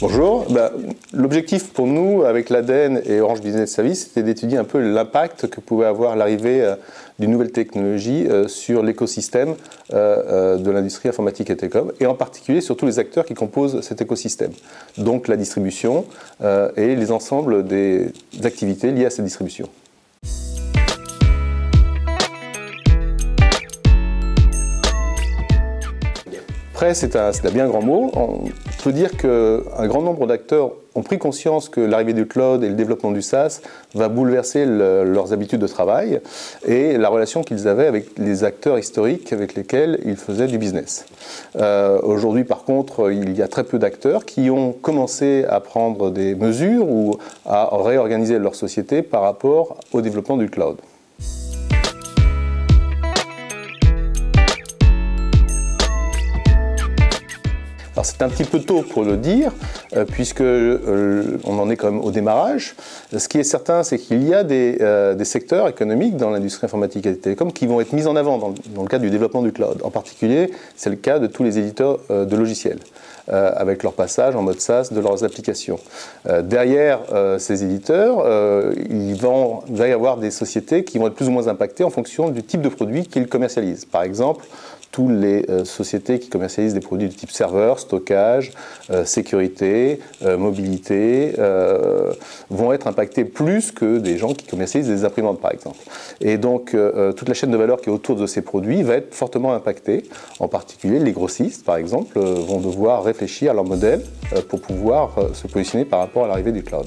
Bonjour. L'objectif pour nous, avec l'ADEN et Orange Business Services, c'était d'étudier un peu l'impact que pouvait avoir l'arrivée d'une nouvelle technologie sur l'écosystème de l'industrie informatique et télécom, et en particulier sur tous les acteurs qui composent cet écosystème. Donc la distribution et les ensembles des activités liées à cette distribution. Après, c'est un bien grand mot. On peut dire qu'un grand nombre d'acteurs ont pris conscience que l'arrivée du cloud et le développement du SaaS va bouleverser leurs habitudes de travail et la relation qu'ils avaient avec les acteurs historiques avec lesquels ils faisaient du business. Aujourd'hui, par contre, il y a très peu d'acteurs qui ont commencé à prendre des mesures ou à réorganiser leur société par rapport au développement du cloud. Alors c'est un petit peu tôt pour le dire, puisque on en est quand même au démarrage. Ce qui est certain, c'est qu'il y a des secteurs économiques dans l'industrie informatique et des télécoms qui vont être mis en avant dans le cadre du développement du cloud. En particulier, c'est le cas de tous les éditeurs de logiciels, avec leur passage en mode SaaS de leurs applications. Derrière ces éditeurs, il va y avoir des sociétés qui vont être plus ou moins impactées en fonction du type de produit qu'ils commercialisent. Par exemple, toutes les sociétés qui commercialisent des produits de type serveur, stockage, sécurité, mobilité, vont être impactées plus que des gens qui commercialisent des imprimantes, par exemple. Et donc, toute la chaîne de valeur qui est autour de ces produits va être fortement impactée. En particulier, les grossistes, par exemple, vont devoir réfléchir à leur modèle pour pouvoir se positionner par rapport à l'arrivée du cloud.